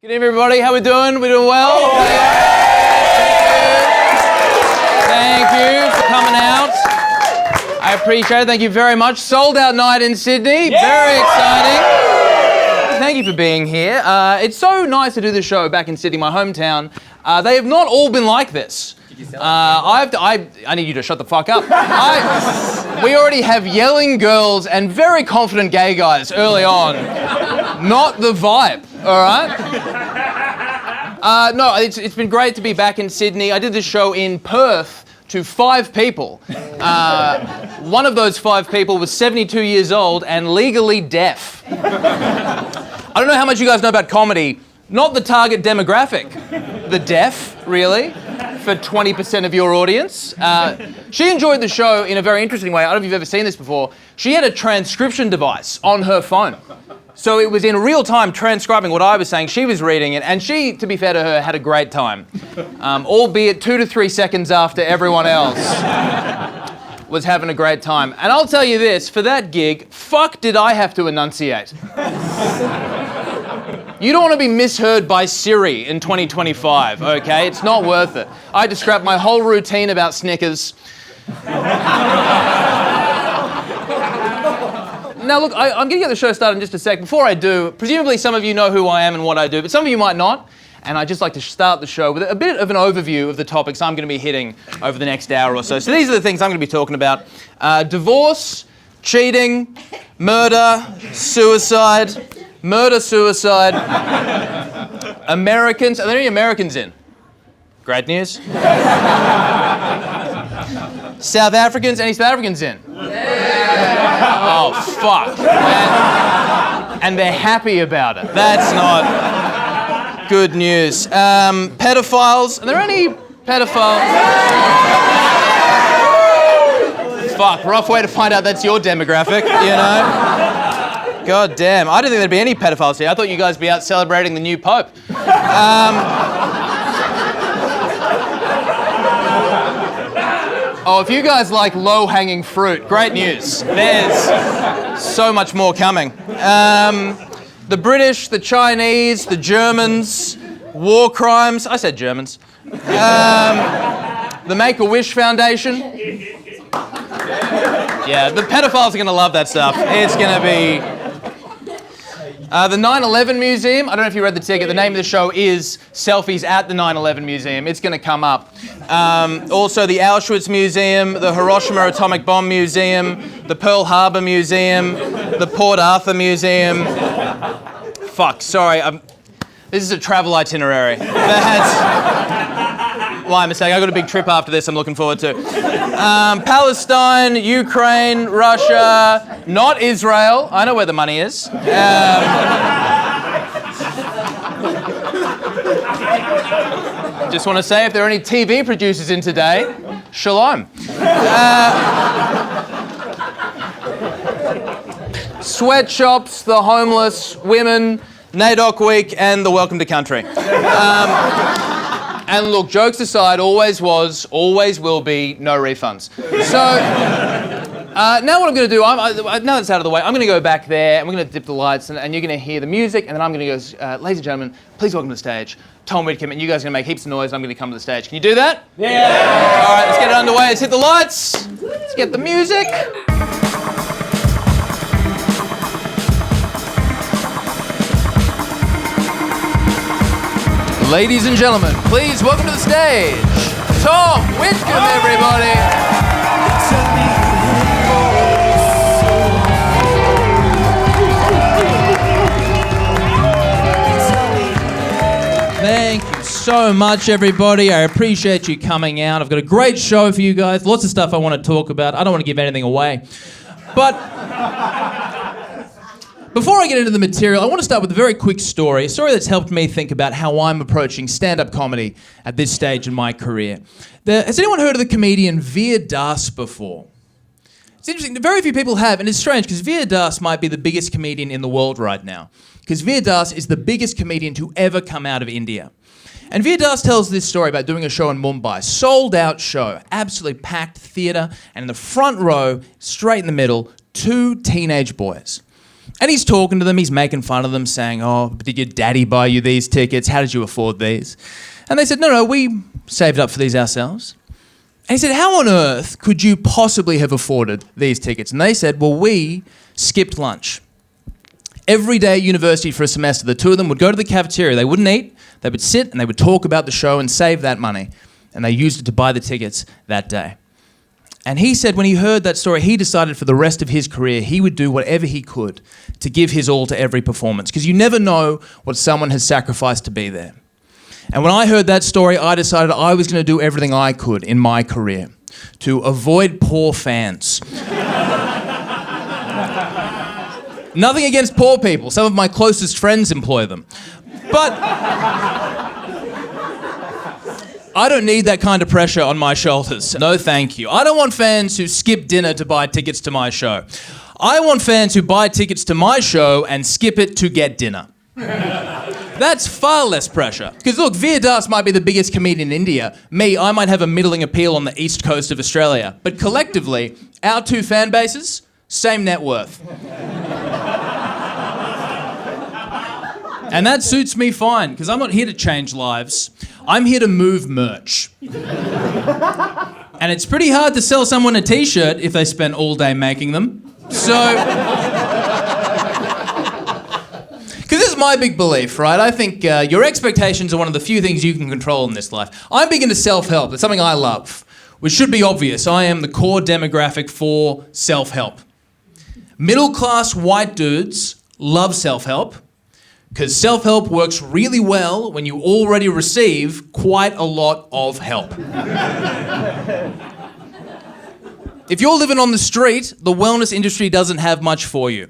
Good evening, everybody. How we doing? We doing well? Thank you for coming out. I appreciate it. Thank you very much. Sold out night in Sydney. Very exciting. Thank you for being here. It's so nice to do the show back in Sydney, my hometown. They have not all been like this. I need you to shut the fuck up. We already have yelling girls and very confident gay guys early on. Not the vibe, all right? No, it's been great to be back in Sydney. I did this show in Perth to 5 people. One of those 5 people was 72 years old and legally deaf. I don't know how much you guys know about comedy. Not the target demographic. The deaf, really, for 20% of your audience. She enjoyed the show in a very interesting way. I don't know if you've ever seen this before. She had a transcription device on her phone. So it was in real time transcribing what I was saying. She was reading it, and she, to be fair to her, had a great time. Albeit 2 to 3 seconds after everyone else was having a great time. And I'll tell you this, for that gig, fuck did I have to enunciate. You don't want to be misheard by Siri in 2025, okay? It's not worth it. I had to scrap my whole routine about Snickers. Now look, I'm going to get the show started in just a sec. Before I do, presumably some of you know who I am and what I do, but some of you might not. And I'd just like to start the show with a bit of an overview of the topics I'm going to be hitting over the next hour or so. So these are the things I'm going to be talking about. Divorce, cheating, murder, suicide, Americans. Are there any Americans in? Great news. South Africans, any South Africans in? Oh, fuck. And they're happy about it. That's not good news. Pedophiles. Are there any pedophiles? Fuck, rough way to find out that's your demographic, you know? God damn. I didn't think there'd be any pedophiles here. I thought you guys would be out celebrating the new Pope. Oh, if you guys like low-hanging fruit, great news. There's so much more coming. The British, the Chinese, the Germans, war crimes. I said Germans. The Make-A-Wish Foundation. Yeah, the pedophiles are going to love that stuff. It's going to be... the 9/11 Museum, I don't know if you read the ticket, the name of the show is Selfies at the 9/11 Museum. It's going to come up. Also the Auschwitz Museum, the Hiroshima Atomic Bomb Museum, the Pearl Harbor Museum, the Port Arthur Museum. Fuck, sorry, this is a travel itinerary. That's my mistake. I've got a big trip after this I'm looking forward to. Palestine, Ukraine, Russia, not Israel. I know where the money is. Just want to say, if there are any TV producers in today, shalom. Sweatshops, the homeless, women, NAIDOC Week, and the Welcome to Country. And look, jokes aside, always was, always will be, no refunds. So, now what I'm going to do, now that's out of the way, I'm going to go back there, and we're going to dip the lights, and you're going to hear the music, and then I'm going to go, ladies and gentlemen, please welcome to the stage, Tom Witcombe, and you guys are going to make heaps of noise, and I'm going to come to the stage. Can you do that? Yeah! All right, let's get it underway. Let's hit the lights. Let's get the music. Ladies and gentlemen, please welcome to the stage, Tom Witcombe, everybody. Thank you so much, everybody. I appreciate you coming out. I've got a great show for you guys. Lots of stuff I want to talk about. I don't want to give anything away. But before I get into the material, I want to start with a very quick story, a story that's helped me think about how I'm approaching stand-up comedy at this stage in my career. Has anyone heard of the comedian Vir Das before? It's interesting, very few people have, and it's strange because Vir Das might be the biggest comedian in the world right now. Because Vir Das is the biggest comedian to ever come out of India. And Vir Das tells this story about doing a show in Mumbai, sold-out show, absolutely packed theatre, and in the front row, straight in the middle, 2 teenage boys. And he's talking to them, he's making fun of them, saying, oh, did your daddy buy you these tickets? How did you afford these? And they said, no, we saved up for these ourselves. And he said, how on earth could you possibly have afforded these tickets? And they said, well, we skipped lunch. Every day at university for a semester, the two of them would go to the cafeteria. They wouldn't eat, they would sit and they would talk about the show and save that money. And they used it to buy the tickets that day. And he said when he heard that story, he decided for the rest of his career, he would do whatever he could to give his all to every performance. Because you never know what someone has sacrificed to be there. And when I heard that story, I decided I was going to do everything I could in my career to avoid poor fans. Nothing against poor people. Some of my closest friends employ them. But I don't need that kind of pressure on my shoulders. No, thank you. I don't want fans who skip dinner to buy tickets to my show. I want fans who buy tickets to my show and skip it to get dinner. That's far less pressure. Because look, Vir Das might be the biggest comedian in India. Me, I might have a middling appeal on the east coast of Australia. But collectively, our two fan bases, same net worth. And that suits me fine, because I'm not here to change lives. I'm here to move merch. And it's pretty hard to sell someone a t-shirt if they spend all day making them. So... Because this is my big belief, right? I think your expectations are one of the few things you can control in this life. I'm big into self-help. It's something I love, which should be obvious. I am the core demographic for self-help. Middle-class white dudes love self-help because self-help works really well when you already receive quite a lot of help. If you're living on the street, the wellness industry doesn't have much for you.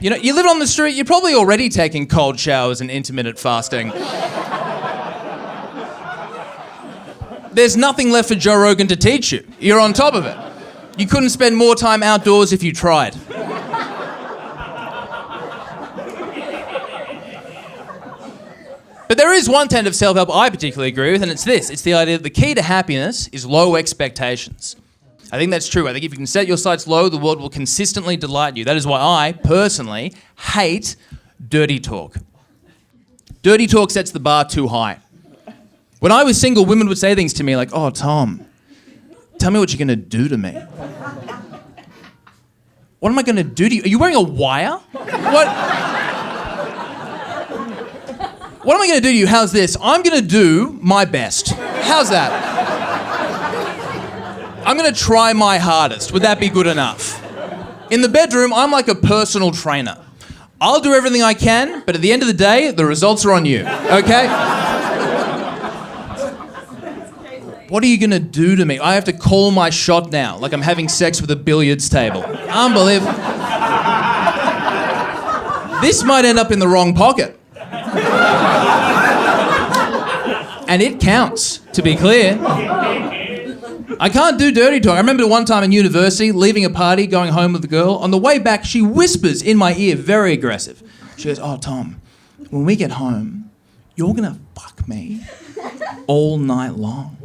You know, you live on the street, you're probably already taking cold showers and intermittent fasting. There's nothing left for Joe Rogan to teach you. You're on top of it. You couldn't spend more time outdoors if you tried. But there is one tenet of self-help I particularly agree with, and it's this. It's the idea that the key to happiness is low expectations. I think that's true. I think if you can set your sights low, the world will consistently delight you. That is why I, personally, hate dirty talk. Dirty talk sets the bar too high. When I was single, women would say things to me like, oh, Tom, tell me what you're going to do to me. What am I going to do to you? Are you wearing a wire? What am I going to do to you? How's this? I'm going to do my best. How's that? I'm going to try my hardest. Would that be good enough? In the bedroom, I'm like a personal trainer. I'll do everything I can, but at the end of the day, the results are on you, okay? What are you going to do to me? I have to call my shot now, like I'm having sex with a billiards table. Unbelievable. This might end up in the wrong pocket. And it counts, to be clear. I can't do dirty talk. I remember one time in university, leaving a party, going home with a girl. On the way back, she whispers in my ear, very aggressive. She goes, oh, Tom, when we get home, you're going to fuck me all night long.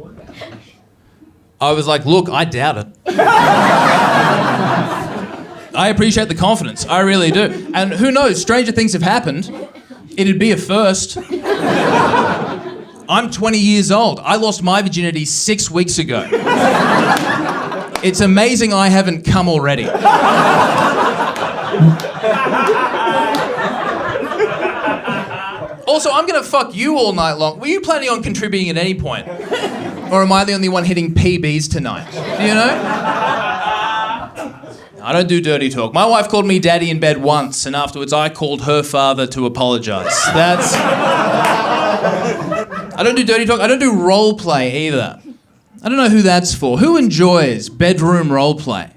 I was like, look, I doubt it. I appreciate the confidence. I really do. And who knows, stranger things have happened. It'd be a first. I'm 20 years old. I lost my virginity 6 weeks ago. It's amazing I haven't come already. Also, I'm gonna fuck you all night long. Were you planning on contributing at any point? Or am I the only one hitting PBs tonight? Do you know? I don't do dirty talk. My wife called me daddy in bed once, and afterwards I called her father to apologise. I don't do dirty talk. I don't do role play either. I don't know who that's for. Who enjoys bedroom role play?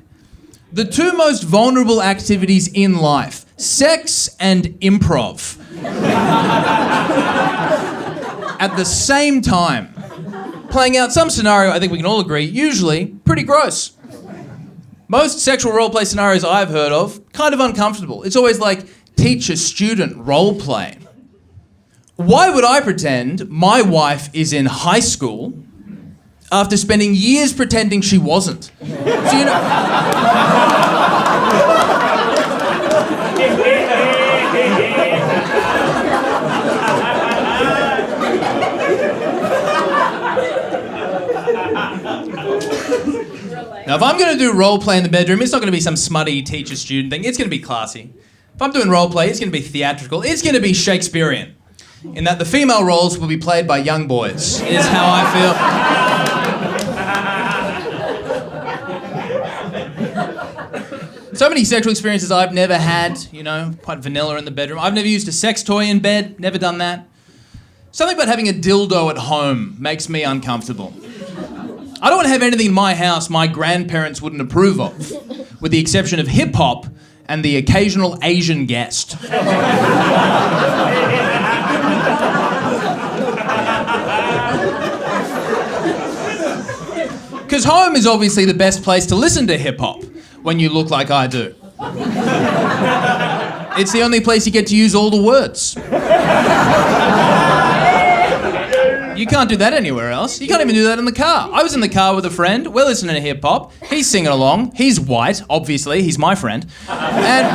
The two most vulnerable activities in life, sex and improv. At the same time, playing out some scenario I think we can all agree, usually pretty gross. Most sexual role play scenarios I've heard of, kind of uncomfortable. It's always like teacher-student role play. Why would I pretend my wife is in high school after spending years pretending she wasn't? So, you know... Now, if I'm going to do role play in the bedroom, it's not going to be some smutty teacher-student thing. It's going to be classy. If I'm doing role play, it's going to be theatrical. It's going to be Shakespearean, in that the female roles will be played by young boys, is how I feel. So many sexual experiences I've never had, you know, quite vanilla in the bedroom. I've never used a sex toy in bed, never done that. Something about having a dildo at home makes me uncomfortable. I don't want to have anything in my house my grandparents wouldn't approve of, with the exception of hip-hop and the occasional Asian guest. Because home is obviously the best place to listen to hip-hop when you look like I do. It's the only place you get to use all the words. You can't do that anywhere else. You can't even do that in the car. I was in the car with a friend. We're listening to hip-hop. He's singing along. He's white, obviously. He's my friend. And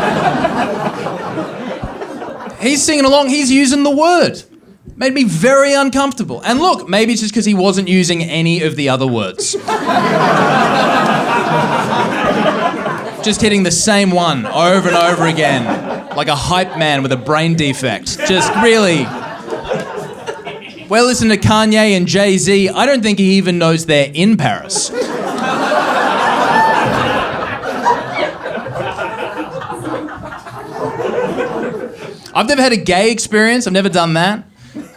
he's singing along. He's using the word. Made me very uncomfortable. And look, maybe it's just because he wasn't using any of the other words. Just hitting the same one over and over again. Like a hype man with a brain defect. Just really... We're listening to Kanye and Jay-Z. I don't think he even knows they're in Paris. I've never had a gay experience. I've never done that.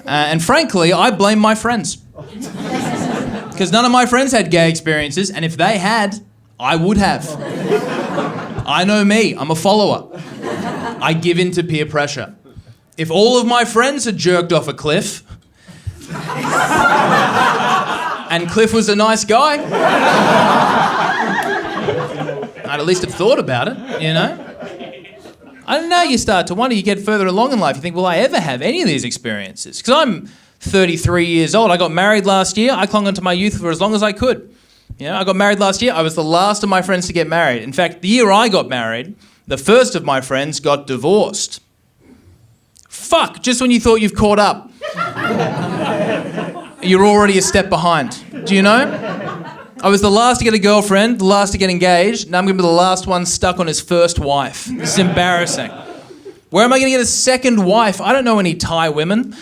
And frankly, I blame my friends. Because none of my friends had gay experiences, and if they had, I would have. I know me. I'm a follower. I give in to peer pressure. If all of my friends had jerked off a cliff, and Cliff was a nice guy, I'd at least have thought about it, you know? I don't know, you start to wonder, you get further along in life, you think, will I ever have any of these experiences? Because I'm 33 years old, I got married last year, I clung onto my youth for as long as I could. You know, I got married last year, I was the last of my friends to get married. In fact, the year I got married, the first of my friends got divorced. Fuck, just when you thought you've caught up. You're already a step behind. Do you know? I was the last to get a girlfriend, the last to get engaged. Now I'm going to be the last one stuck on his first wife. This is embarrassing. Where am I going to get a second wife? I don't know any Thai women.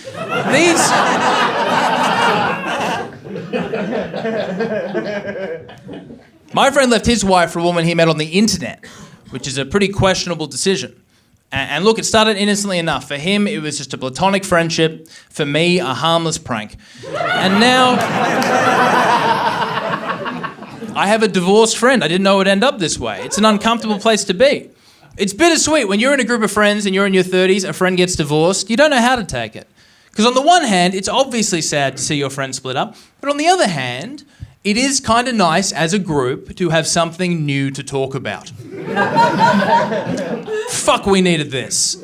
My friend left his wife for a woman he met on the internet, which is a pretty questionable decision. And look, it started innocently enough. For him, it was just a platonic friendship. For me, a harmless prank. And now... I have a divorced friend. I didn't know it would end up this way. It's an uncomfortable place to be. It's bittersweet. When you're in a group of friends and you're in your 30s, a friend gets divorced, you don't know how to take it. Because on the one hand, it's obviously sad to see your friend split up. But on the other hand, it is kind of nice as a group to have something new to talk about. Fuck, we needed this.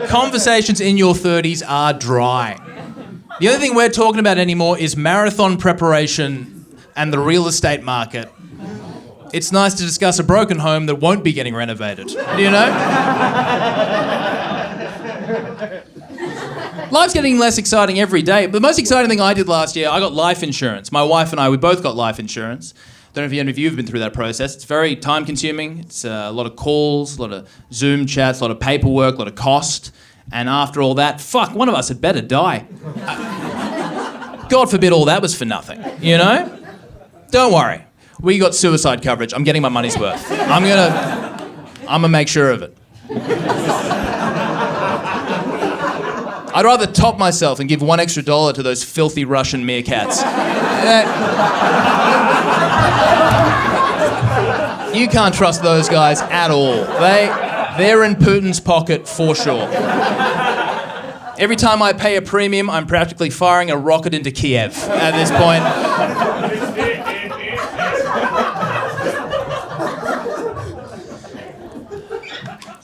Conversations in your 30s are dry. The only thing we're talking about anymore is marathon preparation and the real estate market. It's nice to discuss a broken home that won't be getting renovated. You know? Life's getting less exciting every day. But the most exciting thing I did last year, I got life insurance. My wife and I, we both got life insurance. Don't know if any of you have been through that process. It's very time-consuming. It's a lot of calls, a lot of Zoom chats, a lot of paperwork, a lot of cost. And after all that, fuck, one of us had better die. God forbid all that was for nothing, you know? Don't worry. We got suicide coverage. I'm getting my money's worth. I'm gonna make sure of it. I'd rather top myself and give $1 extra to those filthy Russian meerkats. You can't trust those guys at all. They're in Putin's pocket for sure. Every time I pay a premium, I'm practically firing a rocket into Kiev at this point.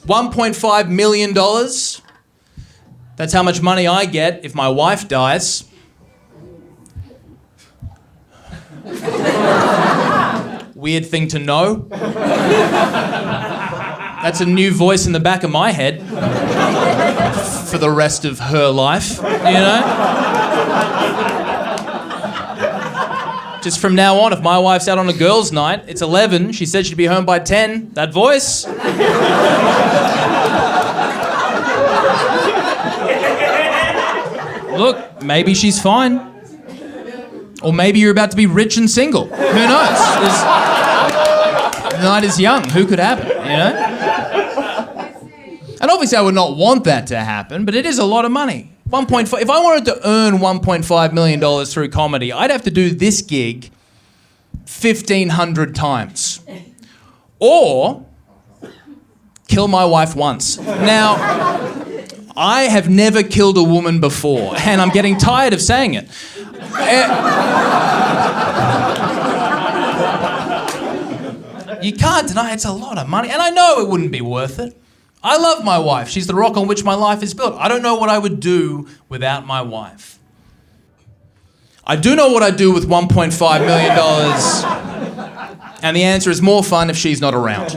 $1.5 million. That's how much money I get if my wife dies. Weird thing to know. That's a new voice in the back of my head for the rest of her life, you know? Just from now on, if my wife's out on a girls' night, it's 11. She said she'd be home by 10. That voice. Look, maybe she's fine. Or maybe you're about to be rich and single. Who knows? The night is young. Who could happen, you know? And obviously I would not want that to happen, but it is a lot of money. 1.5. If I wanted to earn $1.5 million through comedy, I'd have to do this gig 1,500 times. Or kill my wife once. Now, I have never killed a woman before, and I'm getting tired of saying it. You can't deny it's a lot of money, and I know it wouldn't be worth it. I love my wife. She's the rock on which my life is built. I don't know what I would do without my wife. I do know what I'd do with $1.5 million, and the answer is more fun if she's not around.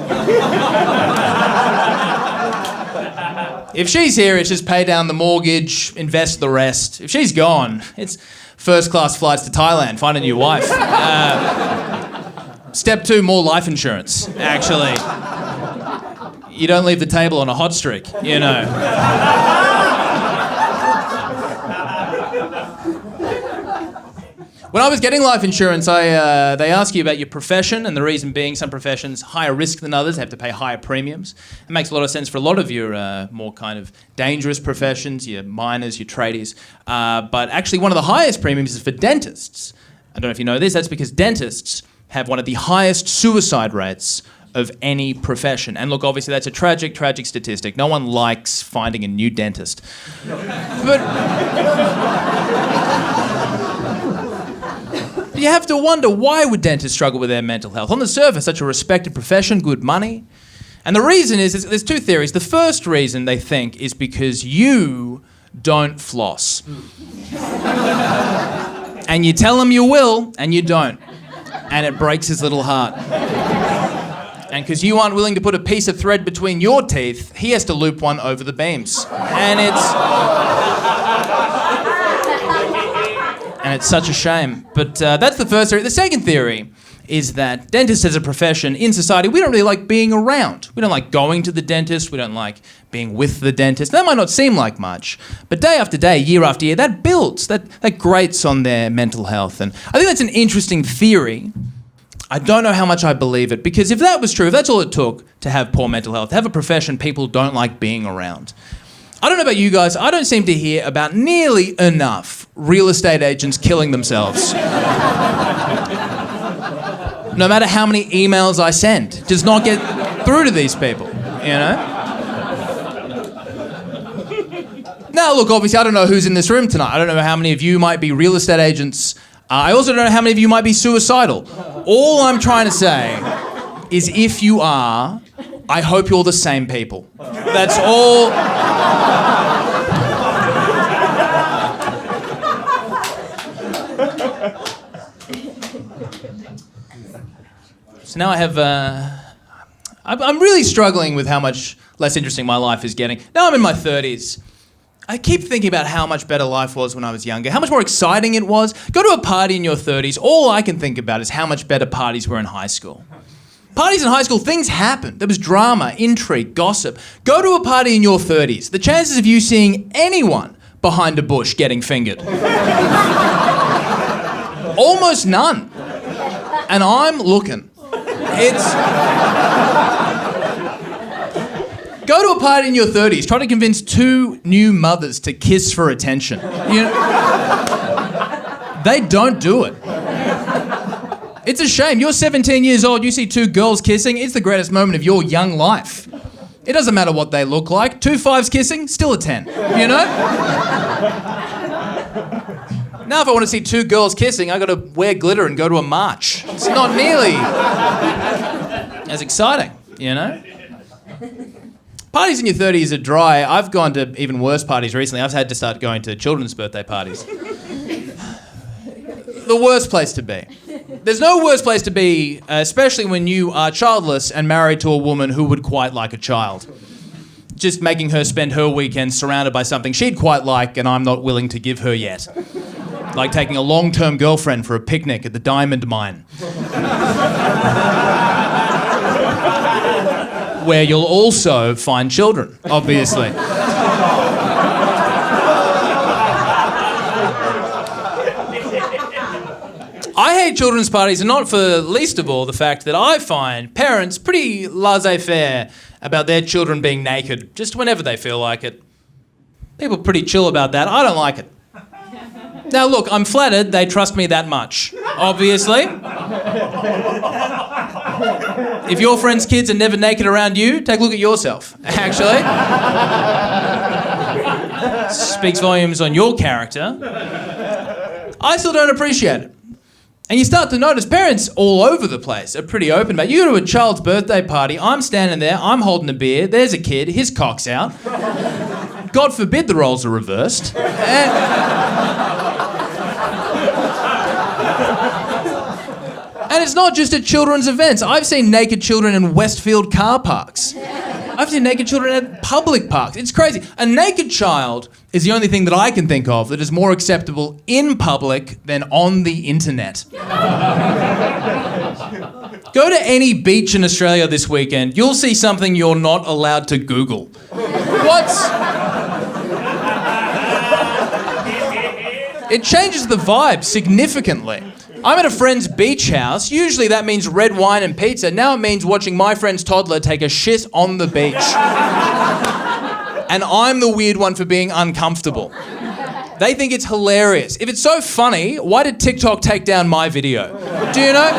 If she's here, it's just pay down the mortgage, invest the rest. If she's gone, it's first-class flights to Thailand, find a new wife. Step 2, more life insurance, actually. You don't leave the table on a hot streak, you know. When I was getting life insurance, they ask you about your profession, and the reason being some professions higher risk than others, have to pay higher premiums. It makes a lot of sense for a lot of your more kind of dangerous professions, your miners, your tradies. But actually one of the highest premiums is for dentists. I don't know if you know this, that's because dentists have one of the highest suicide rates of any profession. And look, obviously that's a tragic, tragic statistic. No one likes finding a new dentist. But you have to wonder, why would dentists struggle with their mental health? On the surface, such a respected profession, good money. And the reason is, there's two theories. The first reason they think is because you don't floss. And you tell him you will, and you don't. And it breaks his little heart. And because you aren't willing to put a piece of thread between your teeth, he has to loop one over the beams. And it's such a shame. But that's the first theory. The second theory is that dentists as a profession in society, we don't really like being around. We don't like going to the dentist. We don't like being with the dentist. That might not seem like much, but day after day, year after year, that builds, that grates on their mental health. And I think that's an interesting theory. I don't know how much I believe it, because if that was true, if that's all it took to have poor mental health, to have a profession people don't like being around. I don't know about you guys, I don't seem to hear about nearly enough real estate agents killing themselves. No matter how many emails I send, it does not get through to these people, you know? Now, look, obviously, I don't know who's in this room tonight. I don't know how many of you might be real estate agents. I also don't know how many of you might be suicidal. All I'm trying to say is if you are, I hope you're the same people. That's all. So now I have, I'm really struggling with how much less interesting my life is getting. Now I'm in my 30s. I keep thinking about how much better life was when I was younger, how much more exciting it was. Go to a party in your 30s, all I can think about is how much better parties were in high school. Parties in high school, things happened. There was drama, intrigue, gossip. Go to a party in your 30s. The chances of you seeing anyone behind a bush getting fingered. Almost none. And I'm looking. Go to a party in your 30s, try to convince 2 new mothers to kiss for attention. You know, they don't do it. It's a shame. You're 17 years old, you see 2 girls kissing, it's the greatest moment of your young life. It doesn't matter what they look like. 2 5s kissing, still a 10, you know? Now if I want to see 2 girls kissing, I got to wear glitter and go to a march. It's not nearly as exciting, you know? Parties in your 30s are dry. I've gone to even worse parties recently. I've had to start going to children's birthday parties. The worst place to be. There's no worse place to be, especially when you are childless and married to a woman who would quite like a child. Just making her spend her weekend surrounded by something she'd quite like and I'm not willing to give her yet. Like taking a long-term girlfriend for a picnic at the diamond mine. Where you'll also find children, obviously. I hate children's parties, and not for least of all the fact that I find parents pretty laissez-faire about their children being naked, just whenever they feel like it. People are pretty chill about that. I don't like it. Now look, I'm flattered they trust me that much, obviously. If your friends' kids are never naked around you, take a look at yourself, actually. Speaks volumes on your character. I still don't appreciate it. And you start to notice parents all over the place are pretty open about it. You go to a child's birthday party, I'm standing there, I'm holding a beer, there's a kid, his cock's out. God forbid the roles are reversed. And it's not just at children's events. I've seen naked children in Westfield car parks. I've seen naked children at public parks. It's crazy. A naked child is the only thing that I can think of that is more acceptable in public than on the internet. Go to any beach in Australia this weekend, you'll see something you're not allowed to Google. It changes the vibe significantly. I'm at a friend's beach house. Usually that means red wine and pizza. Now it means watching my friend's toddler take a shit on the beach. And I'm the weird one for being uncomfortable. They think it's hilarious. If it's so funny, why did TikTok take down my video? Do you know?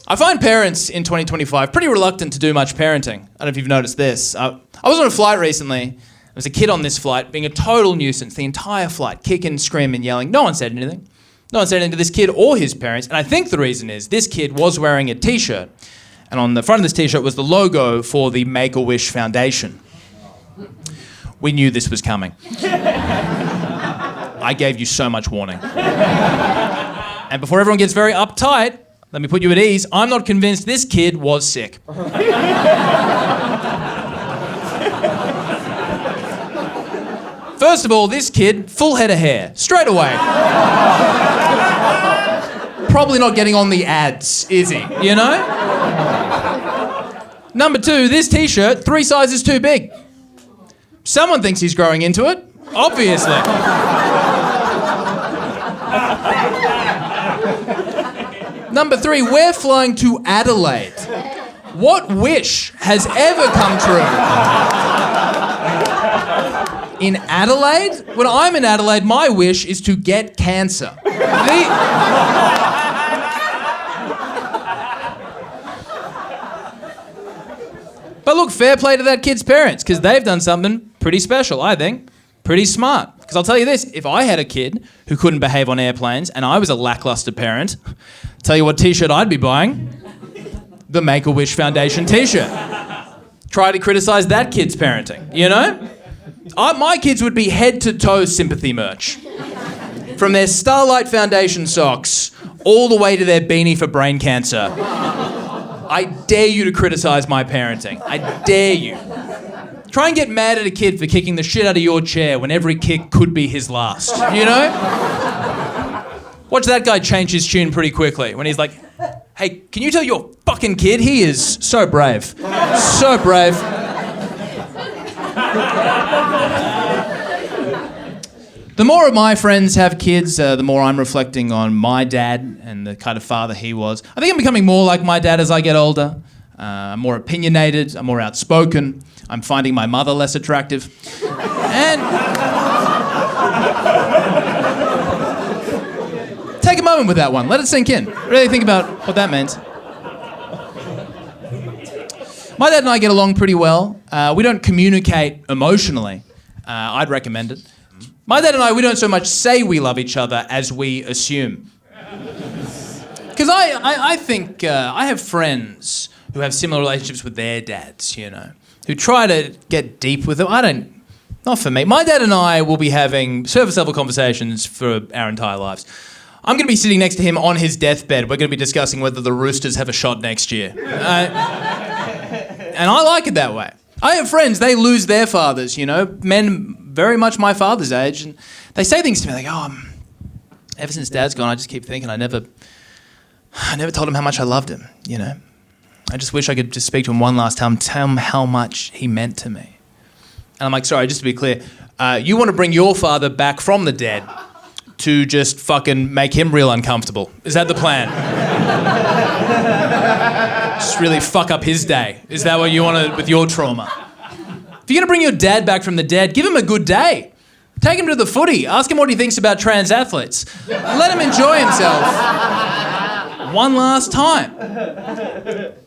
I find parents in 2025 pretty reluctant to do much parenting. I don't know if you've noticed this. I was on a flight recently. There was a kid on this flight being a total nuisance the entire flight, kicking, screaming, yelling. No one said anything. No one said anything to this kid or his parents. And I think the reason is this kid was wearing a t-shirt. And on the front of this t-shirt was the logo for the Make-A-Wish Foundation. We knew this was coming. I gave you so much warning. And before everyone gets very uptight, let me put you at ease. I'm not convinced this kid was sick. First of all, this kid, full head of hair, straight away. Probably not getting on the ads, is he? You know? Number two, this t-shirt, 3 sizes too big. Someone thinks he's growing into it, obviously. Number 3, we're flying to Adelaide. What wish has ever come true? In Adelaide? When I'm in Adelaide, my wish is to get cancer. But look, fair play to that kid's parents, because they've done something pretty special, I think. Pretty smart. Because I'll tell you this, if I had a kid who couldn't behave on airplanes and I was a lackluster parent, tell you what t-shirt I'd be buying. The Make-A-Wish Foundation t-shirt. Try to criticise that kid's parenting, you know? My kids would be head-to-toe sympathy merch. From their Starlight Foundation socks all the way to their beanie for brain cancer. I dare you to criticise my parenting. I dare you. Try and get mad at a kid for kicking the shit out of your chair when every kick could be his last, you know? Watch that guy change his tune pretty quickly when he's like, hey, can you tell your fucking kid he is so brave? So brave. The more of my friends have kids, the more I'm reflecting on my dad and the kind of father he was. I think I'm becoming more like my dad as I get older. I'm more opinionated, I'm more outspoken. I'm finding my mother less attractive. And take a moment with that one. Let it sink in. Really think about what that meant. My dad and I get along pretty well. We don't communicate emotionally. I'd recommend it. My dad and I, we don't so much say we love each other as we assume. Because I think I have friends who have similar relationships with their dads, you know, who try to get deep with them. Not for me. My dad and I will be having surface level conversations for our entire lives. I'm going to be sitting next to him on his deathbed. We're going to be discussing whether the Roosters have a shot next year. And I like it that way. I have friends, they lose their fathers, you know, men very much my father's age, and they say things to me like, ever since Dad's gone, I just keep thinking I never told him how much I loved him, you know. I just wish I could just speak to him one last time, tell him how much he meant to me. And I'm like, sorry, just to be clear, you want to bring your father back from the dead to just fucking make him real uncomfortable. Is that the plan? Just really fuck up his day. Is that what you want to, with your trauma? If you're going to bring your dad back from the dead, give him a good day. Take him to the footy. Ask him what he thinks about trans athletes. Let him enjoy himself one last time.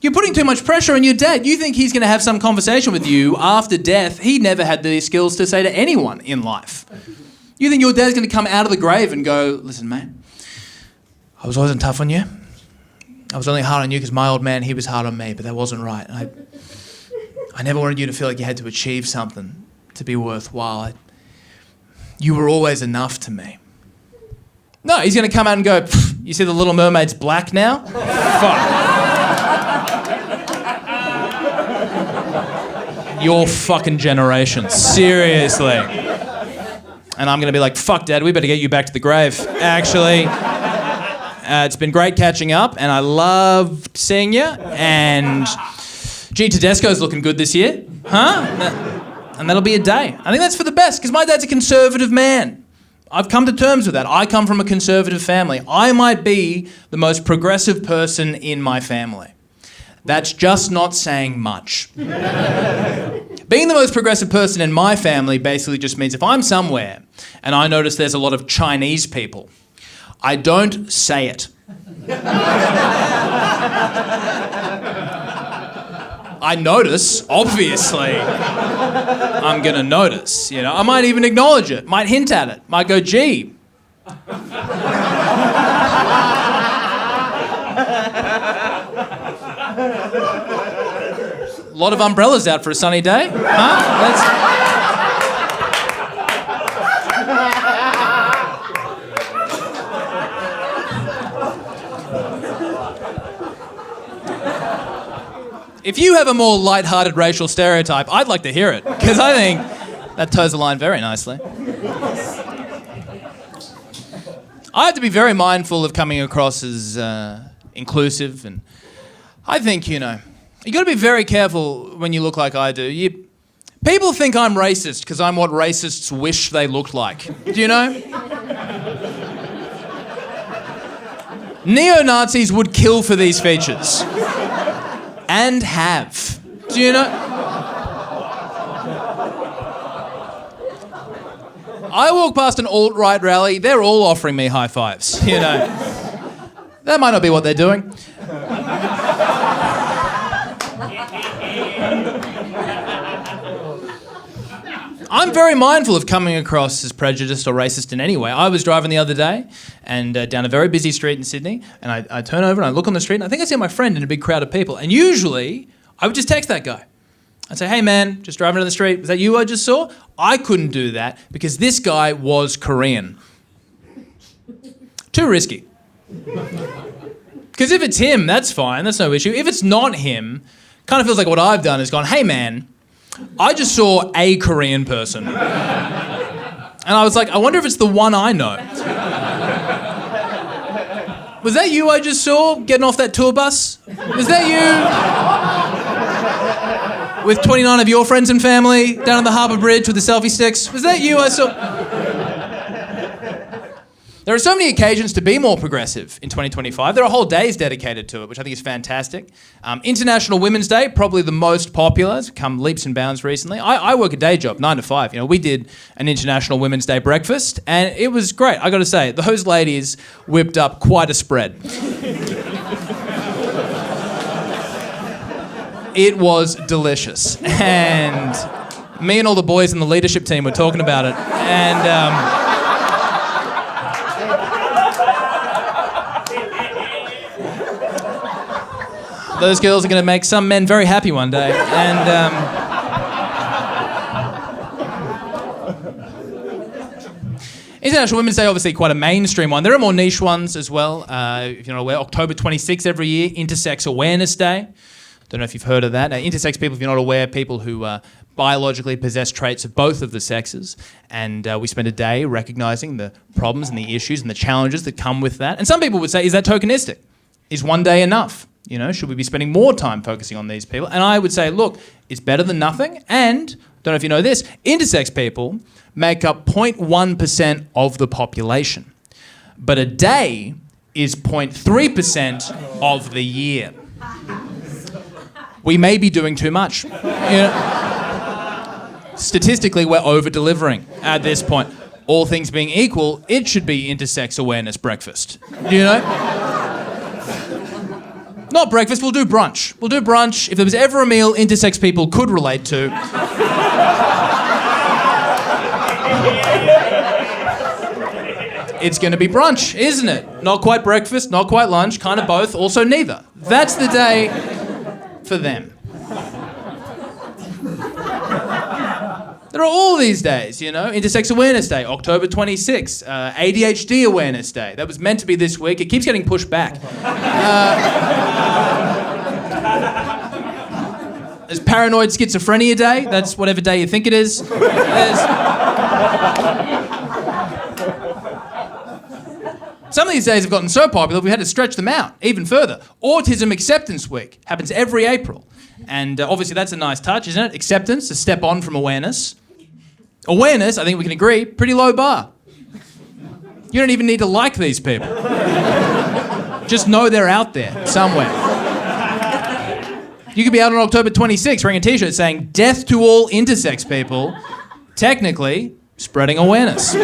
You're putting too much pressure on your dad. You think he's going to have some conversation with you after death. He never had the skills to say to anyone in life. You think your dad's going to come out of the grave and go, listen, mate, I was always tough on you. I was only hard on you because my old man, he was hard on me, but that wasn't right. I never wanted you to feel like you had to achieve something to be worthwhile. You were always enough to me. No, he's going to come out and go, you see the Little Mermaid's black now? Fuck. Your fucking generation. Seriously. And I'm going to be like, fuck, Dad, we better get you back to the grave. Actually, it's been great catching up, and I loved seeing you. And, gee, Tedesco's looking good this year. Huh? And that'll be a day. I think that's for the best, because my dad's a conservative man. I've come to terms with that. I come from a conservative family. I might be the most progressive person in my family. That's just not saying much. Being the most progressive person in my family basically just means if I'm somewhere and I notice there's a lot of Chinese people, I don't say it. I notice, obviously. I'm going to notice, you know. I might even acknowledge it, might hint at it, might go, gee. A lot of umbrellas out for a sunny day, huh? If you have a more light-hearted racial stereotype, I'd like to hear it, because I think that toes the line very nicely. I have to be very mindful of coming across as inclusive, and I think, you know, you got to be very careful when you look like I do. People think I'm racist because I'm what racists wish they looked like. Do you know? Neo-Nazis would kill for these features. And have. Do you know? I walk past an alt-right rally, they're all offering me high fives, you know. That might not be what they're doing. I'm very mindful of coming across as prejudiced or racist in any way. I was driving the other day and down a very busy street in Sydney, and I turn over and I look on the street and I think I see my friend in a big crowd of people. And usually, I would just text that guy. I'd say, hey man, just driving down the street, was that you I just saw? I couldn't do that because this guy was Korean. Too risky. Because if it's him, that's fine, that's no issue. If it's not him, kind of feels like what I've done is gone, hey man, I just saw a Korean person. And I was like, I wonder if it's the one I know. Was that you I just saw getting off that tour bus? Was that you? With 29 of your friends and family down at the Harbour Bridge with the selfie sticks? Was that you I saw? There are so many occasions to be more progressive in 2025. There are whole days dedicated to it, which I think is fantastic. International Women's Day, probably the most popular. It's come leaps and bounds recently. I work a day job, 9 to 5. You know, we did an International Women's Day breakfast, and it was great. I got to say, those ladies whipped up quite a spread. It was delicious, and me and all the boys in the leadership team were talking about it, and. Those girls are going to make some men very happy one day. And International Women's Day, obviously quite a mainstream one. There are more niche ones as well. If you're not aware, October 26th every year, Intersex Awareness Day. Don't know if you've heard of that. Intersex people, if you're not aware, people who biologically possess traits of both of the sexes, and we spend a day recognizing the problems and the issues and the challenges that come with that. And some people would say, is that tokenistic? Is one day enough? You know, should we be spending more time focusing on these people? And I would say, look, it's better than nothing. And, don't know if you know this, intersex people make up 0.1% of the population. But a day is 0.3% of the year. We may be doing too much. You know, statistically, we're over-delivering at this point. All things being equal, it should be intersex awareness breakfast. You know? Not breakfast, we'll do brunch. We'll do brunch. If there was ever a meal intersex people could relate to. It's going to be brunch, isn't it? Not quite breakfast, not quite lunch, kind of both, also neither. That's the day for them. There are all these days, you know. Intersex Awareness Day, October 26th. ADHD Awareness Day. That was meant to be this week. It keeps getting pushed back. There's Paranoid Schizophrenia Day. That's whatever day you think it is. Some of these days have gotten so popular we had to stretch them out even further. Autism Acceptance Week happens every April. And obviously that's a nice touch, isn't it? Acceptance, a step on from awareness. Awareness, I think we can agree, pretty low bar. You don't even need to like these people. Just know they're out there somewhere. You could be out on October 26th wearing a t-shirt saying, "Death to all intersex people," technically spreading awareness.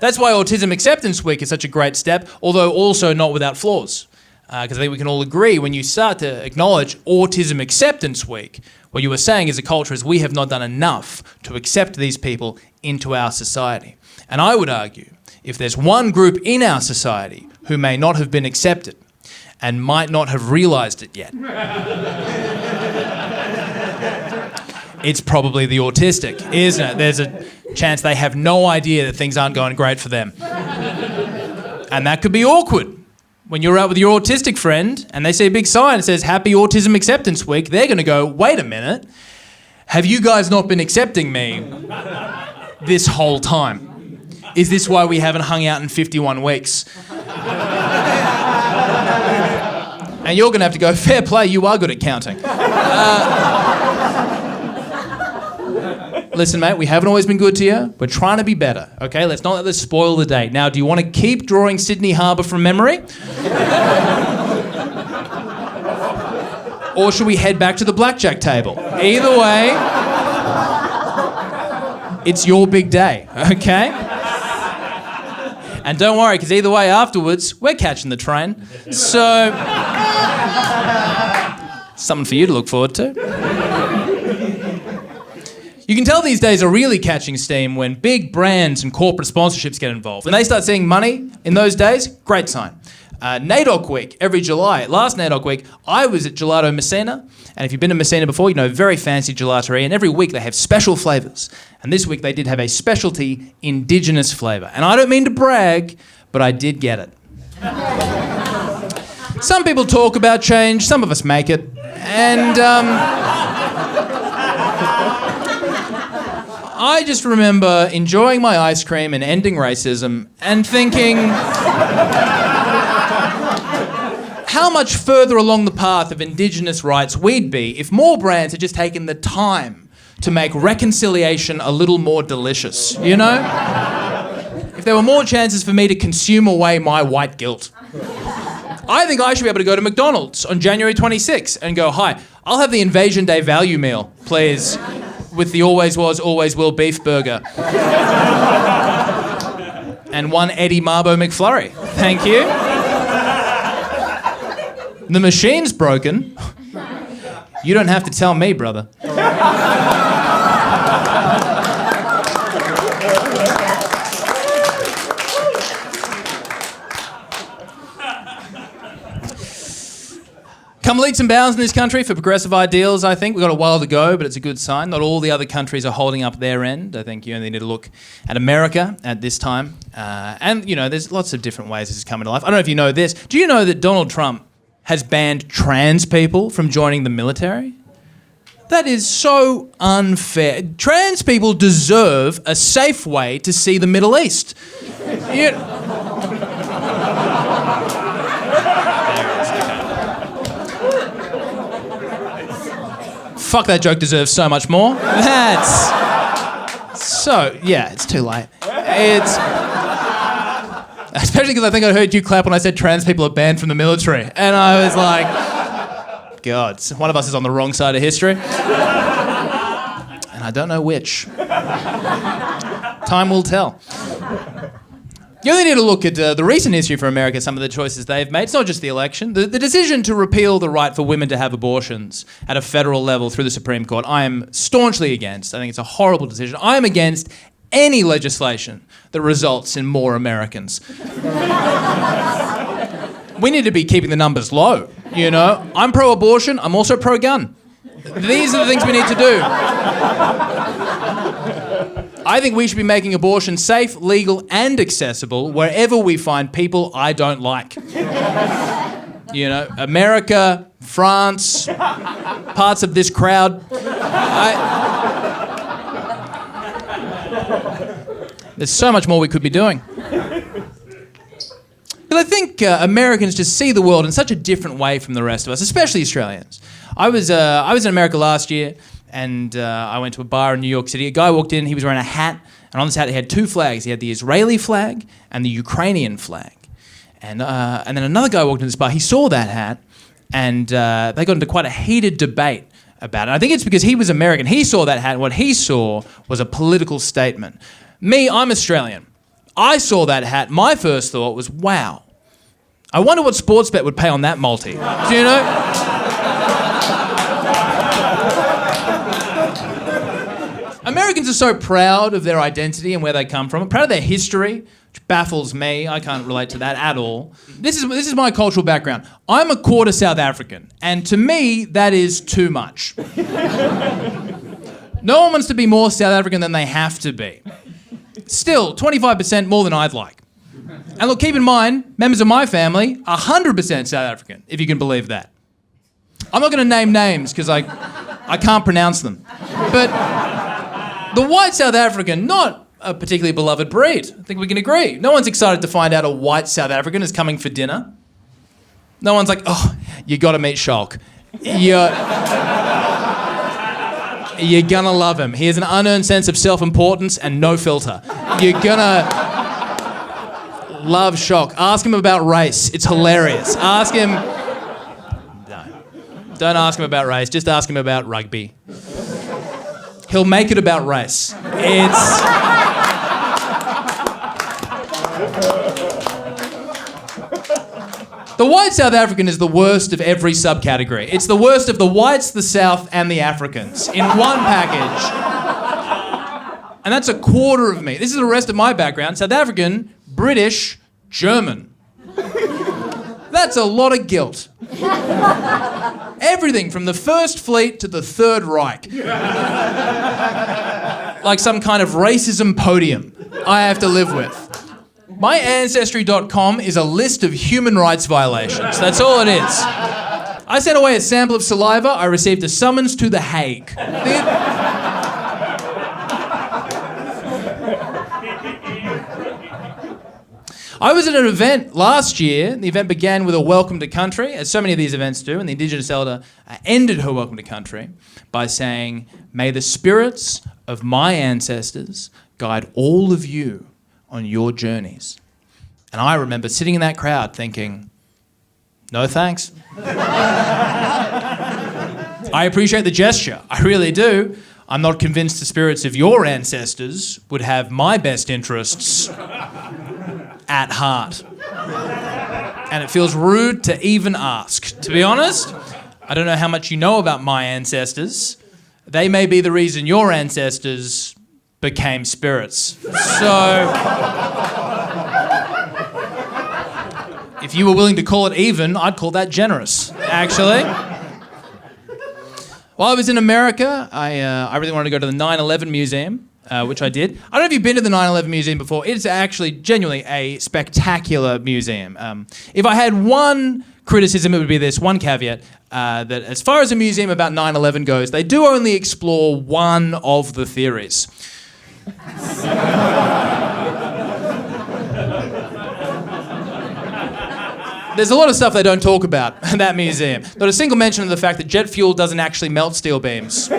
That's why Autism Acceptance Week is such a great step, although also not without flaws. Because I think we can all agree when you start to acknowledge Autism Acceptance Week, what you are saying as a culture is we have not done enough to accept these people into our society. And I would argue, if there's one group in our society who may not have been accepted and might not have realised it yet, it's probably the autistic, isn't it? There's a chance they have no idea that things aren't going great for them. And that could be awkward. When you're out with your autistic friend and they see a big sign that says Happy Autism Acceptance Week, they're going to go, wait a minute, have you guys not been accepting me this whole time? Is this why we haven't hung out in 51 weeks? And you're going to have to go, fair play, you are good at counting. Listen, mate, we haven't always been good to you. We're trying to be better, okay? Let's not let this spoil the day. Now, do you want to keep drawing Sydney Harbour from memory? Or should we head back to the blackjack table? Either way, it's your big day, okay? And don't worry, because either way afterwards, we're catching the train. So, something for you to look forward to. You can tell these days are really catching steam when big brands and corporate sponsorships get involved. When they start seeing money in those days, great sign. NAIDOC week, every July. Last NAIDOC week, I was at Gelato Messina. And if you've been to Messina before, you know, very fancy gelateria. And every week they have special flavours. And this week they did have a specialty Indigenous flavour. And I don't mean to brag, but I did get it. Some people talk about change, some of us make it. And I just remember enjoying my ice cream and ending racism and thinking how much further along the path of Indigenous rights we'd be if more brands had just taken the time to make reconciliation a little more delicious, you know? If there were more chances for me to consume away my white guilt. I think I should be able to go to McDonald's on January 26th and go, "Hi, I'll have the Invasion Day value meal, please, with the always was, always will beef burger. And one Eddie Marbo McFlurry. Thank you. The machine's broken. You don't have to tell me, brother." Come leaps and bounds in this country for progressive ideals, I think. We've got a while to go, but it's a good sign. Not all the other countries are holding up their end. I think you only need to look at America at this time. And, you know, there's lots of different ways this is coming to life. I don't know if you know this. Do you know that Donald Trump has banned trans people from joining the military? That is so unfair. Trans people deserve a safe way to see the Middle East. Fuck, that joke deserves so much more. It's too late. Especially because I think I heard you clap when I said trans people are banned from the military. And I was like, God, one of us is on the wrong side of history. And I don't know which. Time will tell. You only need to look at the recent history for America, some of the choices they've made. It's not just the election. The decision to repeal the right for women to have abortions at a federal level through the Supreme Court, I am staunchly against. I think it's a horrible decision. I am against any legislation that results in more Americans. We need to be keeping the numbers low, you know? I'm pro-abortion, I'm also pro-gun. These are the things we need to do. I think we should be making abortion safe, legal, and accessible wherever we find people I don't like. You know, America, France, parts of this crowd. There's so much more we could be doing. But I think Americans just see the world in such a different way from the rest of us, especially Australians. I was in America last year, and I went to a bar in New York City. A guy walked in, he was wearing a hat, and on this hat he had two flags. He had the Israeli flag and the Ukrainian flag. And then another guy walked into this bar, he saw that hat, and they got into quite a heated debate about it. I think it's because he was American. He saw that hat, and what he saw was a political statement. Me, I'm Australian. I saw that hat, my first thought was, wow, I wonder what Sportsbet would pay on that multi. Do you know? Americans are so proud of their identity and where they come from, proud of their history, which baffles me. I can't relate to that at all. This is my cultural background. I'm a quarter South African, and to me, that is too much. No one wants to be more South African than they have to be. Still, 25% more than I'd like. And look, keep in mind, members of my family, 100% South African, if you can believe that. I'm not going to name names because I can't pronounce them. But the white South African, not a particularly beloved breed. I think we can agree. No one's excited to find out a white South African is coming for dinner. No one's like, oh, you got to meet Shulk. You're gonna love him. He has an unearned sense of self-importance and no filter. You're gonna love Shulk. Ask him about race. It's hilarious. Ask him... No. Don't ask him about race. Just ask him about rugby. He'll make it about race. The white South African is the worst of every subcategory. It's the worst of the whites, the South, and the Africans in one package. And that's a quarter of me. This is the rest of my background. South African, British, German. That's a lot of guilt. Everything from the First Fleet to the Third Reich. Like some kind of racism podium I have to live with. My Ancestry.com is a list of human rights violations. That's all it is. I sent away a sample of saliva. I received a summons to The Hague. I was at an event last year. The event began with a welcome to country, as so many of these events do, and the Indigenous elder ended her welcome to country by saying, "May the spirits of my ancestors guide all of you on your journeys." And I remember sitting in that crowd thinking, no thanks. I appreciate the gesture, I really do. I'm not convinced the spirits of your ancestors would have my best interests at heart. And it feels rude to even ask. To be honest, I don't know how much you know about my ancestors. They may be the reason your ancestors became spirits. So, if you were willing to call it even, I'd call that generous, actually. While I was in America, I really wanted to go to the 9/11 Museum, which I did. I don't know if you've been to the 9/11 Museum before. It's actually genuinely a spectacular museum. If I had one criticism, it would be this one caveat, that as far as a museum about 9/11 goes, they do only explore one of the theories. There's a lot of stuff they don't talk about in that museum. Not a single mention of the fact that jet fuel doesn't actually melt steel beams.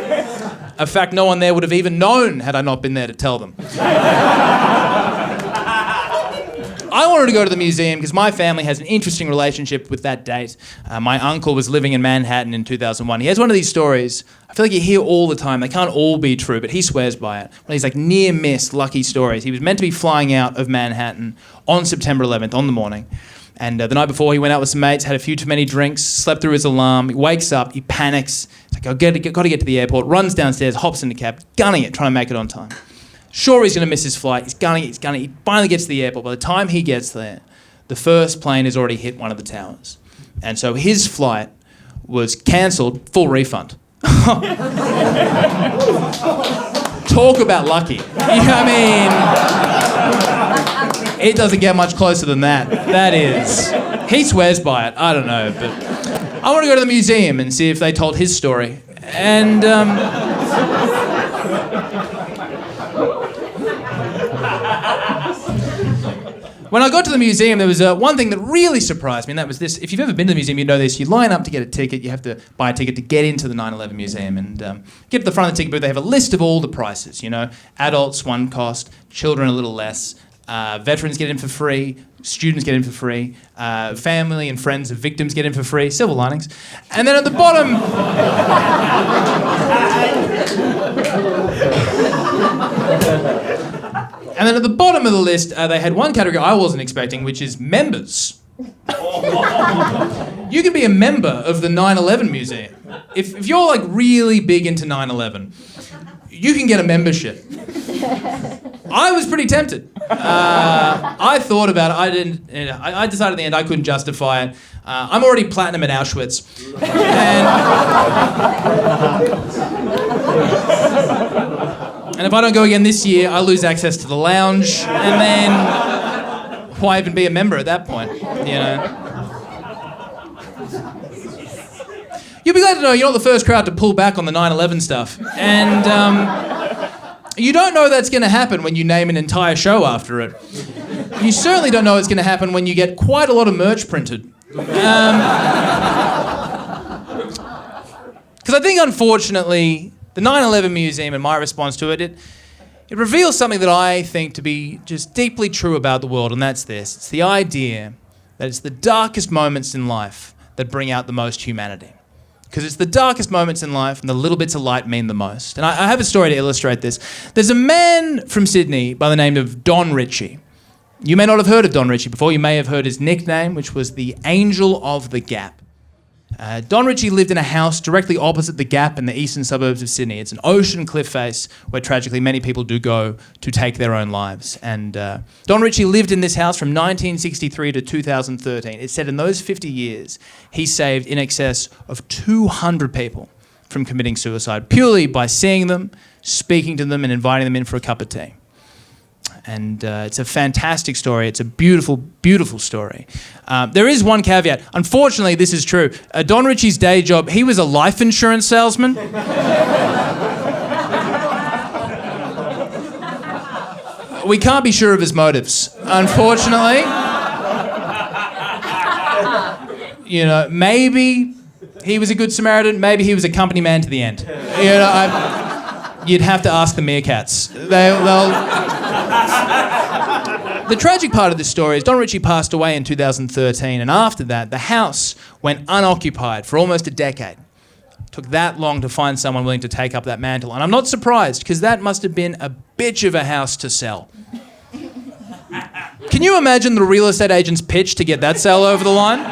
A fact no one there would have even known had I not been there to tell them. I wanted to go to the museum because my family has an interesting relationship with that date. My uncle was living in Manhattan in 2001. He has one of these stories, I feel like you hear all the time. They can't all be true, but he swears by it. One of these like near-miss lucky stories. He was meant to be flying out of Manhattan on September 11th on the morning. And the night before, he went out with some mates, had a few too many drinks, slept through his alarm. He wakes up, he panics. He's like, got to get to the airport. Runs downstairs, hops in the cab, gunning it, trying to make it on time. Sure, he's going to miss his flight. He's gunning it. He finally gets to the airport. By the time he gets there, the first plane has already hit one of the towers. And so his flight was cancelled, full refund. Talk about lucky. You know what I mean? It doesn't get much closer than that. That is. He swears by it. I don't know, but I want to go to the museum and see if they told his story. And when I got to the museum, there was one thing that really surprised me, and that was this. If you've ever been to the museum, you know this. You line up to get a ticket. You have to buy a ticket to get into the 9/11 museum. And get to the front of the ticket booth, they have a list of all the prices. You know, adults, one cost, children, a little less. Veterans get in for free, students get in for free, family and friends of victims get in for free, silver linings. And then at the bottom... and then at the bottom of the list, they had one category I wasn't expecting, which is members. You can be a member of the 9/11 Museum. If you're like really big into 9/11, you can get a membership. I was pretty tempted. I thought about it. I didn't. I decided in the end I couldn't justify it. I'm already platinum at Auschwitz, and if I don't go again this year, I lose access to the lounge, and then why even be a member at that point? You know. You'll be glad to know you're not the first crowd to pull back on the 9/11 stuff, and. You don't know that's going to happen when you name an entire show after it. You certainly don't know it's going to happen when you get quite a lot of merch printed. Because I think, unfortunately, the 9/11 Museum and my response to it, it reveals something that I think to be just deeply true about the world, and that's this. It's the idea that it's the darkest moments in life that bring out the most humanity. Because it's the darkest moments in life and the little bits of light mean the most. And I have a story to illustrate this. There's a man from Sydney by the name of Don Ritchie. You may not have heard of Don Ritchie before. You may have heard his nickname, which was the Angel of the Gap. Don Ritchie lived in a house directly opposite the Gap in the eastern suburbs of Sydney. It's an ocean cliff face where tragically many people do go to take their own lives. And Don Ritchie lived in this house from 1963 to 2013. It said in those 50 years, he saved in excess of 200 people from committing suicide purely by seeing them, speaking to them, and inviting them in for a cup of tea. And it's a fantastic story. It's a beautiful, beautiful story. There is one caveat. Unfortunately, this is true. Don Ritchie's day job, he was a life insurance salesman. We can't be sure of his motives, unfortunately. You know, maybe he was a good Samaritan. Maybe he was a company man to the end. You know, you'd have to ask the meerkats. They'll... The tragic part of this story is Don Ritchie passed away in 2013, and after that, the house went unoccupied for almost a decade. It took that long to find someone willing to take up that mantle, and I'm not surprised, because that must have been a bitch of a house to sell. Can you imagine the real estate agent's pitch to get that sale over the line?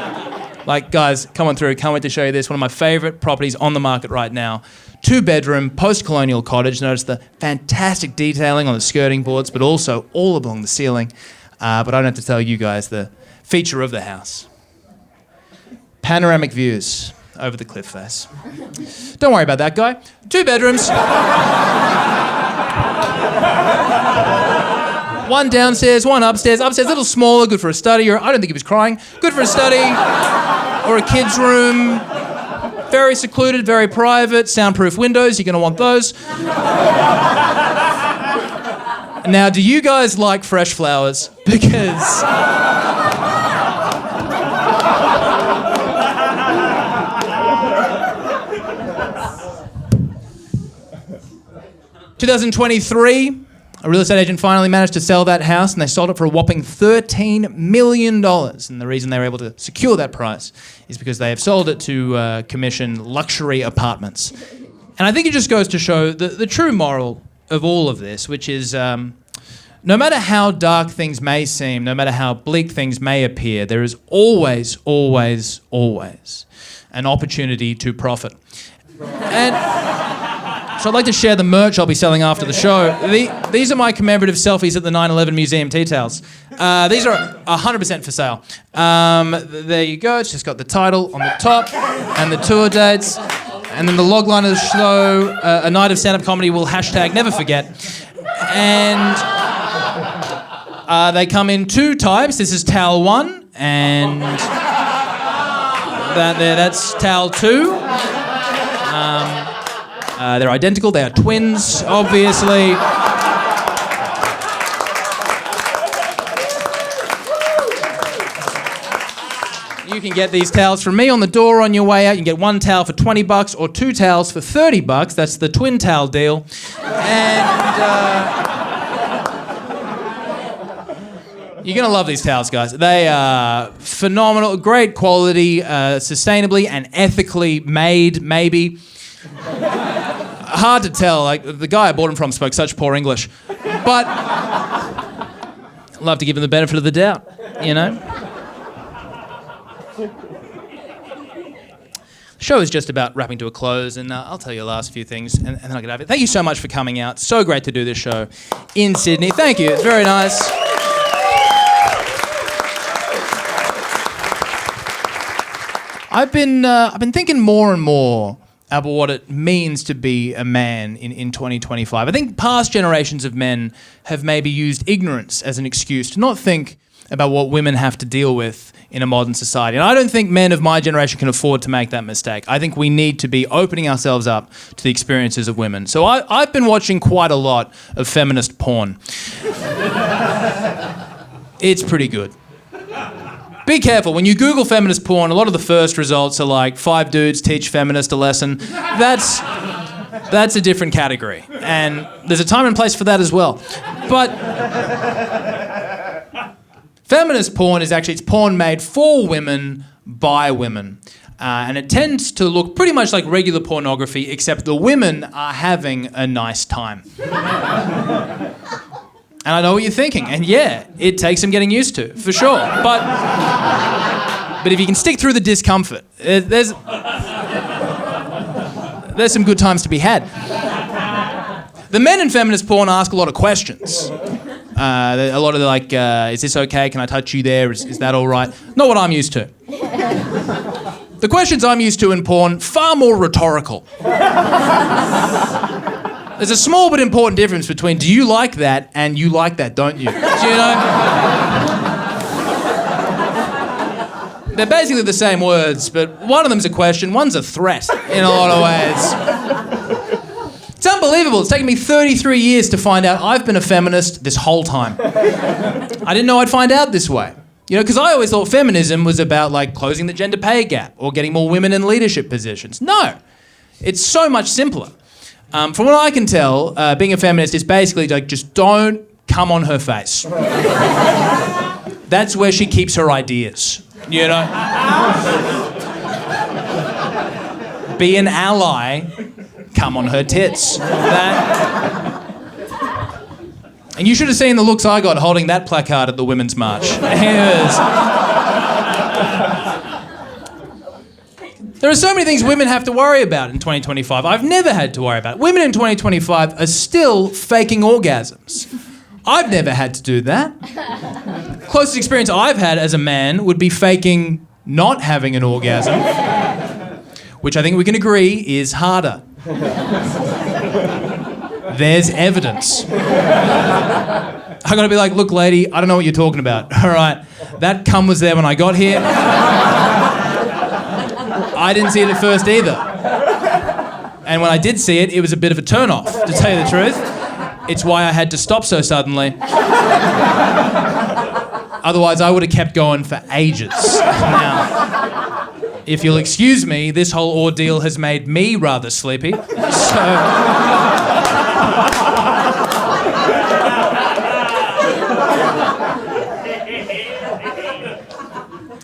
Like, guys, come on through, can't wait to show you this. One of my favourite properties on the market right now. 2-bedroom, post-colonial cottage. Notice the fantastic detailing on the skirting boards, but also all along the ceiling. But I don't have to tell you guys the feature of the house. Panoramic views over the cliff face. Don't worry about that guy. 2 bedrooms. One downstairs, one upstairs. Upstairs, a little smaller, good for a study. Or I don't think he was crying. Good for a study. or a kid's room. Very secluded, very private, soundproof windows, you're going to want those. Now, do you guys like fresh flowers? Because... 2023, a real estate agent finally managed to sell that house, and they sold it for a whopping $13 million. And the reason they were able to secure that price is because they have sold it to commission luxury apartments. And I think it just goes to show the true moral of all of this, which is no matter how dark things may seem, no matter how bleak things may appear, there is always, always, always an opportunity to profit. And... so I'd like to share the merch I'll be selling after the show. These are my commemorative selfies at the 9/11 Museum tea towels. These are 100% for sale. There you go. It's just got the title on the top and the tour dates. And then the logline of the show, a night of stand-up comedy will #never forget. And they come in 2 types. This is towel 1 and that's towel 2. They're identical, they are twins, obviously. You can get these towels from me on the door on your way out. You can get 1 towel for $20 or 2 towels for $30. That's the twin towel deal. And you're going to love these towels, guys. They are phenomenal, great quality, sustainably and ethically made, maybe. Hard to tell, like the guy I bought them from spoke such poor English, but love to give him the benefit of the doubt, you know. The show is just about wrapping to a close, and I'll tell you the last few things, and then I'll get out of it. Thank you so much for coming out. So great to do this show in Sydney. Thank you. It's very nice. I've been thinking more and more about what it means to be a man in 2025. I think past generations of men have maybe used ignorance as an excuse to not think about what women have to deal with in a modern society. And I don't think men of my generation can afford to make that mistake. I think we need to be opening ourselves up to the experiences of women. So I've been watching quite a lot of feminist porn. It's pretty good. Be careful, when you Google feminist porn, a lot of the first results are like 5 dudes teach feminist a lesson. That's a different category. And there's a time and place for that as well. But feminist porn is actually, it's porn made for women by women. And it tends to look pretty much like regular pornography, except the women are having a nice time. And I know what you're thinking, and yeah, it takes some getting used to, for sure. But if you can stick through the discomfort, there's some good times to be had. The men in feminist porn ask a lot of questions. A lot of like, is this okay? Can I touch you there? Is that all right? Not what I'm used to. The questions I'm used to in porn, far more rhetorical. There's a small but important difference between do you like that and you like that, don't you? Do you know? They're basically the same words, but one of them's a question, one's a threat in a lot of ways. It's unbelievable. It's taken me 33 years to find out I've been a feminist this whole time. I didn't know I'd find out this way. You know, because I always thought feminism was about, like, closing the gender pay gap or getting more women in leadership positions. No. It's so much simpler. From what I can tell, being a feminist is basically like, just don't come on her face. That's where she keeps her ideas, you know? Be an ally, come on her tits. And you should have seen the looks I got holding that placard at the Women's March. There are so many things women have to worry about in 2025. I've never had to worry about it. Women in 2025 are still faking orgasms. I've never had to do that. Closest experience I've had as a man would be faking not having an orgasm, which I think we can agree is harder. There's evidence. I gotta be like, look, lady, I don't know what you're talking about. All right, that cum was there when I got here. I didn't see it at first either. And when I did see it, it was a bit of a turn-off, to tell you the truth. It's why I had to stop so suddenly. Otherwise, I would have kept going for ages. Now, if you'll excuse me, this whole ordeal has made me rather sleepy. So...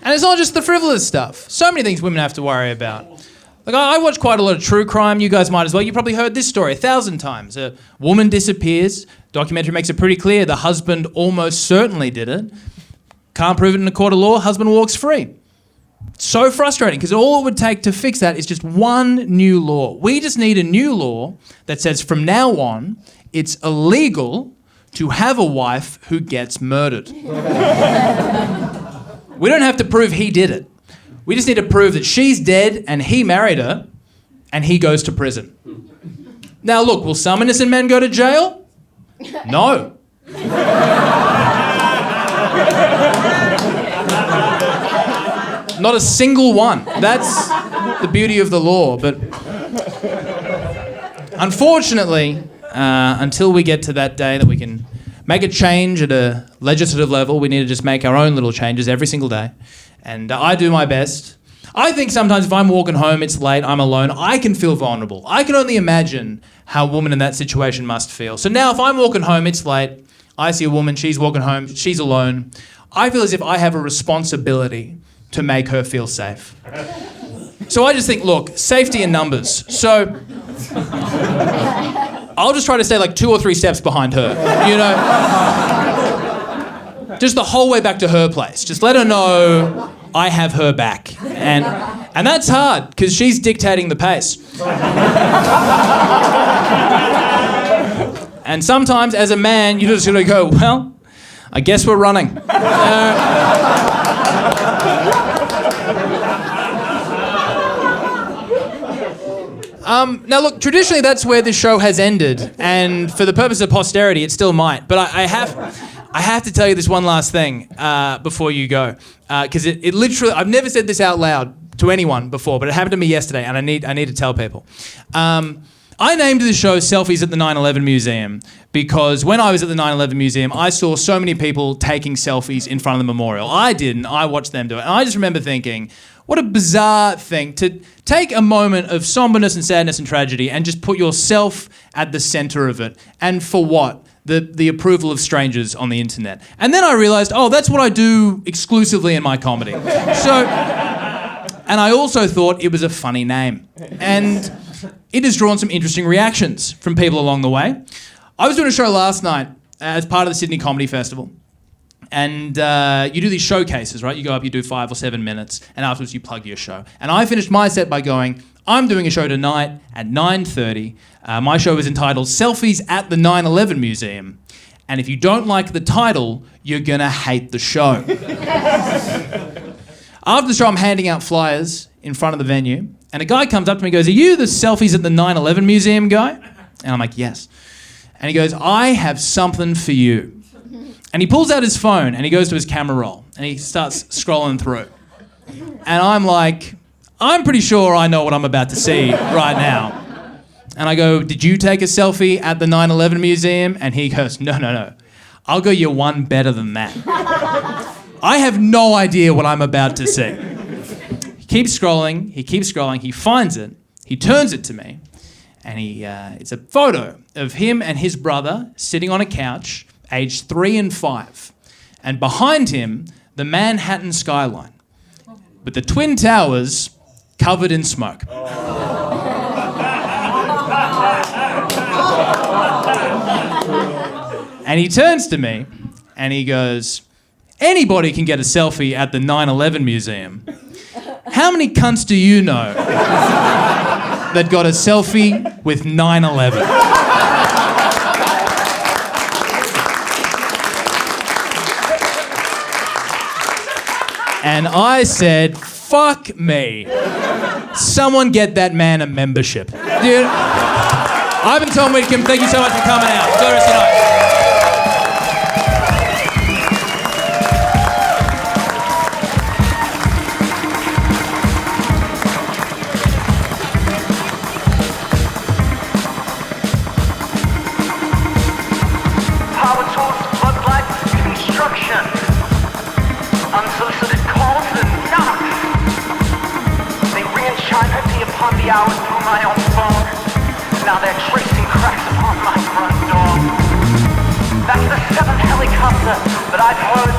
And it's not just the frivolous stuff. So many things women have to worry about. Like, I watch quite a lot of true crime. You guys might as well. You probably heard this story 1,000 times. A woman disappears. Documentary makes it pretty clear the husband almost certainly did it. Can't prove it in a court of law. Husband walks free. So frustrating, because all it would take to fix that is just one new law. We just need a new law that says from now on, it's illegal to have a wife who gets murdered. We don't have to prove he did it. We just need to prove that she's dead and he married her and he goes to prison. Now look, will some innocent men go to jail? No. Not a single one. That's the beauty of the law. But unfortunately, until we get to that day that we can make a change at a legislative level, we need to just make our own little changes every single day. And I do my best. I think sometimes if I'm walking home, it's late, I'm alone, I can feel vulnerable. I can only imagine how a woman in that situation must feel. So now if I'm walking home, it's late, I see a woman, she's walking home, she's alone, I feel as if I have a responsibility to make her feel safe. So I just think, look, safety in numbers. So I'll just try to stay like 2 or 3 steps behind her, you know? Just the whole way back to her place. Just let her know I have her back. And that's hard, because she's dictating the pace. And sometimes, as a man, you just gotta go, well, I guess we're running. Now look, traditionally that's where this show has ended, and for the purpose of posterity, it still might. But I have to tell you this one last thing before you go, because it literally, I've never said this out loud to anyone before, but it happened to me yesterday, and I need to tell people. I named the show Selfies at the 9/11 Museum because when I was at the 9/11 Museum, I saw so many people taking selfies in front of the memorial. I didn't. I watched them do it. And I just remember thinking, what a bizarre thing to take a moment of somberness and sadness and tragedy and just put yourself at the center of it. And for what? The approval of strangers on the internet. And then I realized, oh, that's what I do exclusively in my comedy. So, and I also thought it was a funny name. And it has drawn some interesting reactions from people along the way. I was doing a show last night as part of the Sydney Comedy Festival. And you do these showcases, right? You go up, you do 5 or 7 minutes, and afterwards you plug your show. And I finished my set by going, I'm doing a show tonight at 9:30. My show is entitled Selfies at the 9/11 Museum. And if you don't like the title, you're gonna hate the show. After the show, I'm handing out flyers in front of the venue, and a guy comes up to me and goes, are you the Selfies at the 9/11 Museum guy? And I'm like, yes. And he goes, I have something for you. And he pulls out his phone and he goes to his camera roll and he starts scrolling through. And I'm like, I'm pretty sure I know what I'm about to see right now. And I go, did you take a selfie at the 9/11 Museum? And he goes, no. I'll go, you're one better than that. I have no idea what I'm about to see. He keeps scrolling, he finds it, he turns it to me, and it's a photo of him and his brother sitting on a couch, aged 3 and 5. And behind him, the Manhattan skyline, with the Twin Towers covered in smoke. And he turns to me and he goes, anybody can get a selfie at the 9/11 Museum. How many cunts do you know that got a selfie with 9/11? And I said, fuck me. Someone get that man a membership. Dude, I've been told Witcombe, thank you so much for coming out. Enjoy the rest of the night. station. Unsolicited calls and knocks. They ring and chime heavily upon the hours through my own phone. Now they're tracing cracks upon my front door. That's the 7th helicopter that I've heard